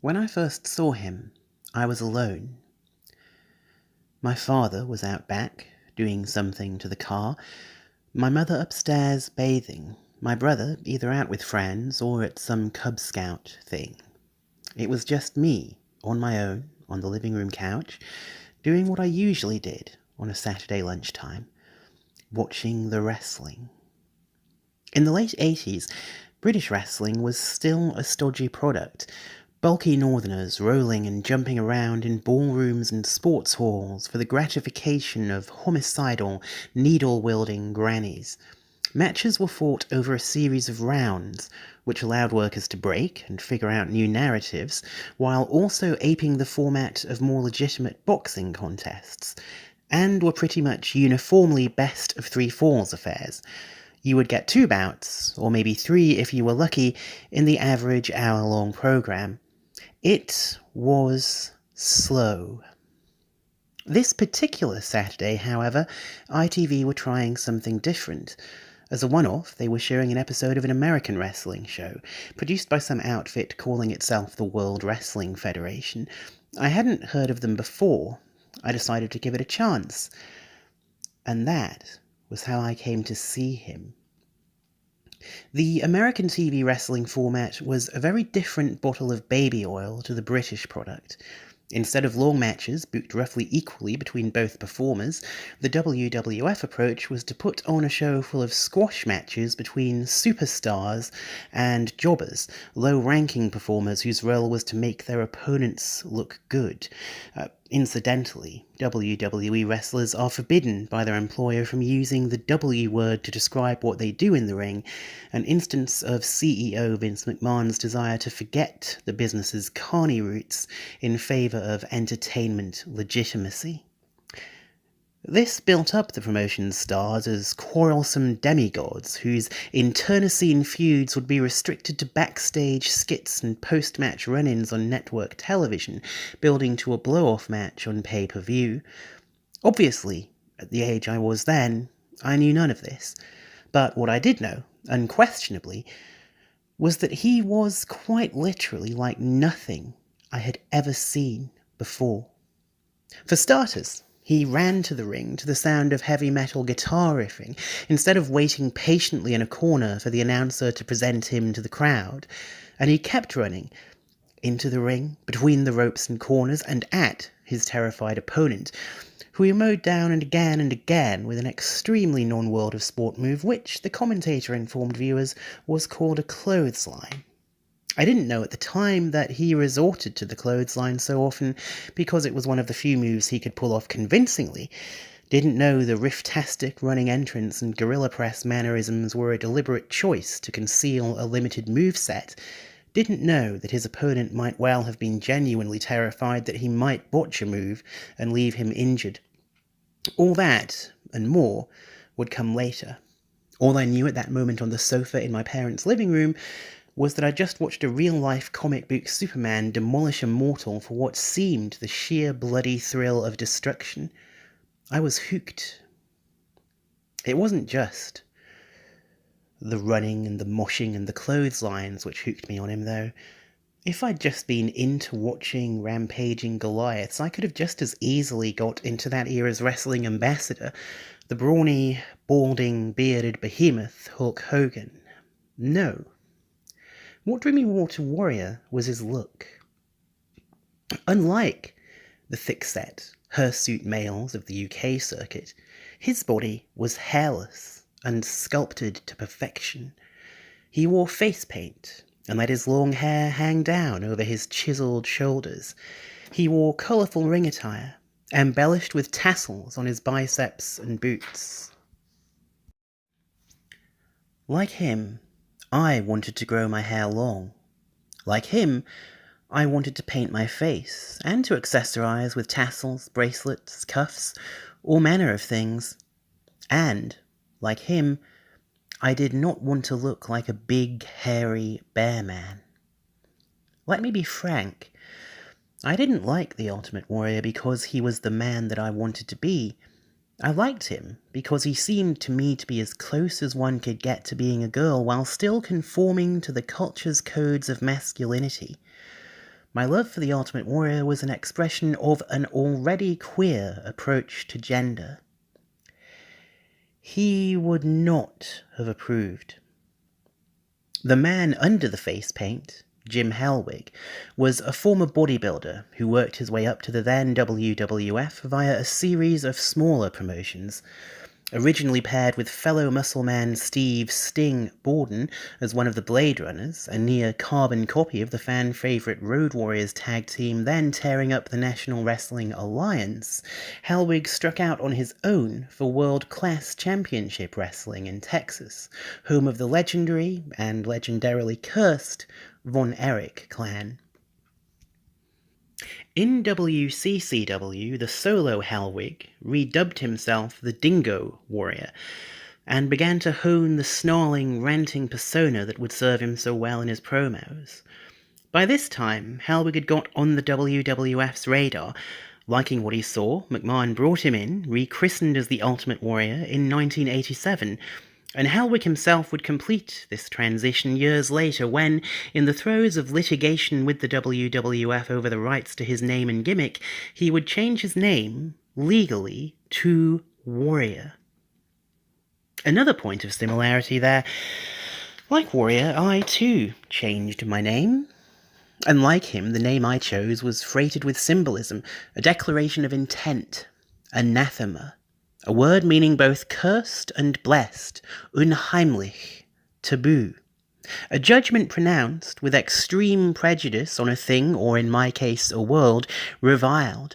When I first saw him, I was alone. My father was out back, doing something to the car, my mother upstairs bathing, my brother either out with friends or at some Cub Scout thing. It was just me, on my own, on the living room couch, doing what I usually did on a Saturday lunchtime, watching the wrestling. In the late 80s, British wrestling was still a stodgy product. Bulky northerners rolling and jumping around in ballrooms and sports halls for the gratification of homicidal, needle-wielding grannies. Matches were fought over a series of rounds, which allowed workers to break and figure out new narratives, while also aping the format of more legitimate boxing contests, and were pretty much uniformly best of three falls affairs. You would get 2 bouts, or maybe 3 if you were lucky, in the average hour-long program. It was slow. This particular Saturday, however, ITV were trying something different. As a one-off, they were showing an episode of an American wrestling show, produced by some outfit calling itself the World Wrestling Federation. I hadn't heard of them before. I decided to give it a chance. And that was how I came to see him. The American TV wrestling format was a very different bottle of baby oil to the British product. Instead of long matches booked roughly equally between both performers, the WWF approach was to put on a show full of squash matches between superstars and jobbers, low-ranking performers whose role was to make their opponents look good. Incidentally, WWE wrestlers are forbidden by their employer from using the W word to describe what they do in the ring, an instance of CEO Vince McMahon's desire to forget the business's carny roots in favour of entertainment legitimacy. This built up the promotion's stars as quarrelsome demigods whose internecine feuds would be restricted to backstage skits and post-match run-ins on network television, building to a blow-off match on pay-per-view. Obviously, at the age I was then, I knew none of this. But what I did know, unquestionably, was that he was quite literally like nothing I had ever seen before. For starters, he ran to the ring to the sound of heavy metal guitar riffing, instead of waiting patiently in a corner for the announcer to present him to the crowd. And he kept running, into the ring, between the ropes and corners, and at his terrified opponent, who he mowed down and again with an extremely non-world of sport move, which, the commentator informed viewers, was called a clothesline. I didn't know at the time that he resorted to the clothesline so often because it was one of the few moves he could pull off convincingly. Didn't know the riff-tastic running entrance and gorilla press mannerisms were a deliberate choice to conceal a limited moveset. Didn't know that his opponent might well have been genuinely terrified that he might botch a move and leave him injured. All that, and more, would come later. All I knew at that moment on the sofa in my parents' living room was that I just watched a real-life comic book Superman demolish a mortal for what seemed the sheer bloody thrill of destruction. I was hooked. It wasn't just the running and the moshing and the clotheslines which hooked me on him, though. If I'd just been into watching rampaging Goliaths, I could have just as easily got into that era's wrestling ambassador, the brawny, balding, bearded behemoth Hulk Hogan. No. What drew me more to Warrior was his look. Unlike the thick-set, hirsute males of the UK circuit, his body was hairless and sculpted to perfection. He wore face paint and let his long hair hang down over his chiselled shoulders. He wore colourful ring attire, embellished with tassels on his biceps and boots. Like him, I wanted to grow my hair long. Like him, I wanted to paint my face, and to accessorize with tassels, bracelets, cuffs, all manner of things. And, like him, I did not want to look like a big, hairy bear man. Let me be frank. I didn't like the Ultimate Warrior because he was the man that I wanted to be. I liked him because he seemed to me to be as close as one could get to being a girl while still conforming to the culture's codes of masculinity. My love for the Ultimate Warrior was an expression of an already queer approach to gender. He would not have approved. The man under the face paint, Jim Hellwig, was a former bodybuilder who worked his way up to the then WWF via a series of smaller promotions. Originally paired with fellow muscleman Steve Sting Borden as one of the Blade Runners, a near-carbon copy of the fan-favourite Road Warriors tag team then tearing up the National Wrestling Alliance, Hellwig struck out on his own for world-class championship wrestling in Texas, home of the legendary, and legendarily cursed, Von Erich clan. In WCCW, the solo Hellwig redubbed himself the Dingo Warrior, and began to hone the snarling, ranting persona that would serve him so well in his promos. By this time, Hellwig had got on the WWF's radar. Liking what he saw, McMahon brought him in, rechristened as the Ultimate Warrior in 1987, and Hellwig himself would complete this transition years later when, in the throes of litigation with the WWF over the rights to his name and gimmick, he would change his name, legally, to Warrior. Another point of similarity there. Like Warrior, I too changed my name. Unlike him, the name I chose was freighted with symbolism, a declaration of intent, anathema, a word meaning both cursed and blessed, unheimlich, taboo. A judgment pronounced with extreme prejudice on a thing, or in my case a world, reviled.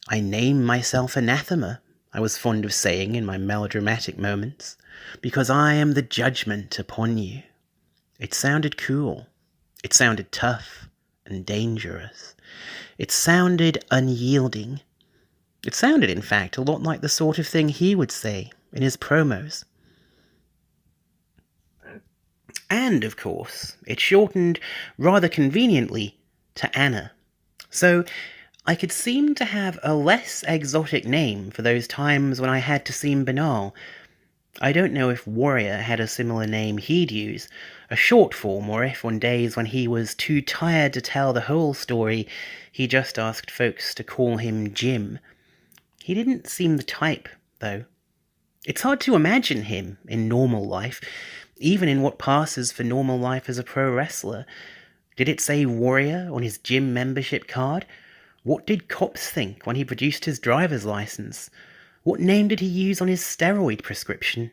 I name myself anathema, I was fond of saying in my melodramatic moments, because I am the judgment upon you. It sounded cool. It sounded tough and dangerous. It sounded unyielding. It sounded, in fact, a lot like the sort of thing he would say in his promos. And, of course, it shortened rather conveniently to Anna. So I could seem to have a less exotic name for those times when I had to seem banal. I don't know if Warrior had a similar name he'd use, a short form, or if on days when he was too tired to tell the whole story, he just asked folks to call him Jim. He didn't seem the type, though. It's hard to imagine him in normal life, even in what passes for normal life as a pro wrestler. Did it say Warrior on his gym membership card? What did cops think when he produced his driver's license? What name did he use on his steroid prescription?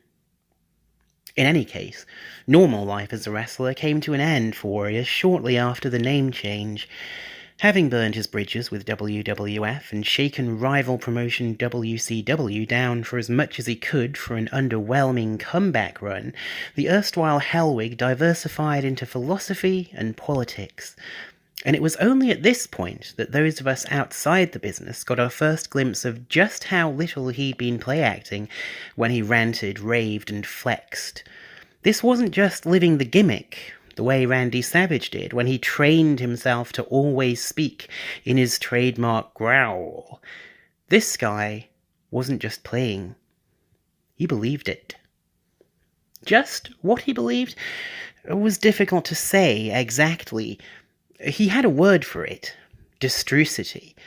In any case, normal life as a wrestler came to an end for Warrior shortly after the name change. Having burned his bridges with WWF and shaken rival promotion WCW down for as much as he could for an underwhelming comeback run, the erstwhile Hellwig diversified into philosophy and politics. And it was only at this point that those of us outside the business got our first glimpse of just how little he'd been play acting when he ranted, raved, and flexed. This wasn't just living the gimmick, the way Randy Savage did when he trained himself to always speak in his trademark growl. This guy wasn't just playing. He believed it. Just what he believed was difficult to say exactly. He had a word for it, distrucity,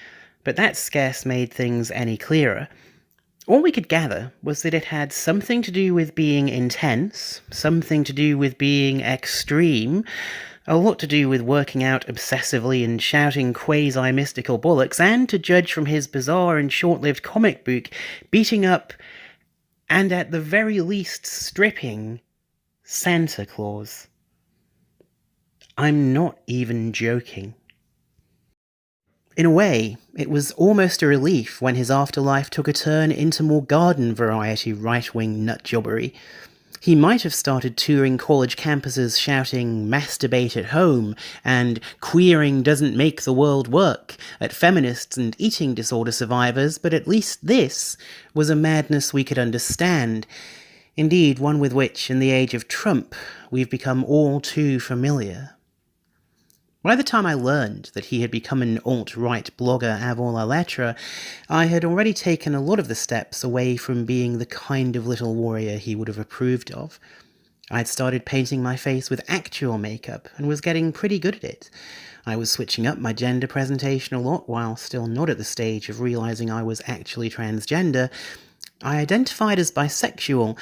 but that scarce made things any clearer. All we could gather was that it had something to do with being intense, something to do with being extreme, a lot to do with working out obsessively and shouting quasi-mystical bollocks, and, to judge from his bizarre and short-lived comic book, beating up, and at the very least stripping, Santa Claus. I'm not even joking. In a way, it was almost a relief when his afterlife took a turn into more garden-variety right-wing nutjobbery. He might have started touring college campuses shouting "masturbate at home" and "queering doesn't make the world work" at feminists and eating disorder survivors, but at least this was a madness we could understand. Indeed, one with which, in the age of Trump, we've become all too familiar. By the time I learned that he had become an alt-right blogger avant la lettre, I had already taken a lot of the steps away from being the kind of little warrior he would have approved of. I'd started painting my face with actual makeup and was getting pretty good at it. I was switching up my gender presentation a lot while still not at the stage of realizing I was actually transgender. I identified as bisexual,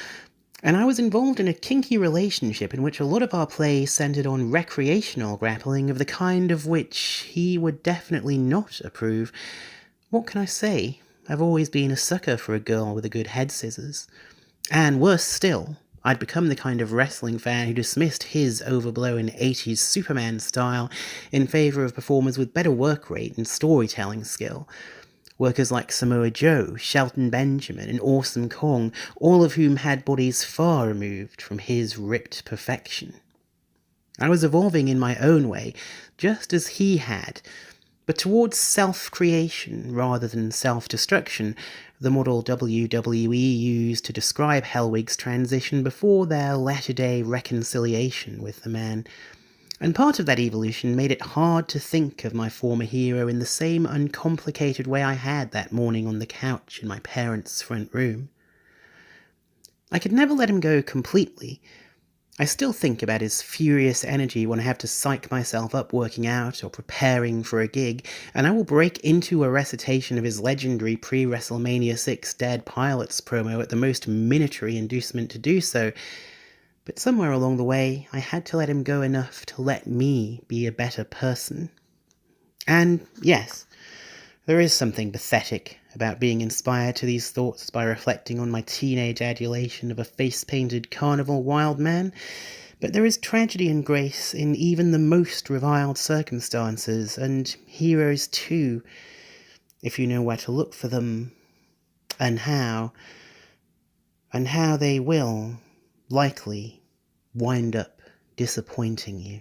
and I was involved in a kinky relationship in which a lot of our play centered on recreational grappling of the kind of which he would definitely not approve. What can I say? I've always been a sucker for a girl with a good head scissors. And worse still, I'd become the kind of wrestling fan who dismissed his overblown 80s Superman style in favour of performers with better work rate and storytelling skill. Workers like Samoa Joe, Shelton Benjamin, and Awesome Kong, all of whom had bodies far removed from his ripped perfection. I was evolving in my own way, just as he had, but towards self-creation rather than self-destruction, the model WWE used to describe Hellwig's transition before their latter-day reconciliation with the man. And part of that evolution made it hard to think of my former hero in the same uncomplicated way I had that morning on the couch in my parents' front room. I could never let him go completely. I still think about his furious energy when I have to psych myself up working out or preparing for a gig, and I will break into a recitation of his legendary pre-WrestleMania 6 Dead Pilots promo at the most minatory inducement to do so. But somewhere along the way, I had to let him go enough to let me be a better person. And yes, there is something pathetic about being inspired to these thoughts by reflecting on my teenage adulation of a face-painted carnival wild man, but there is tragedy and grace in even the most reviled circumstances, and heroes too, if you know where to look for them, and how they will, likely, wind up disappointing you.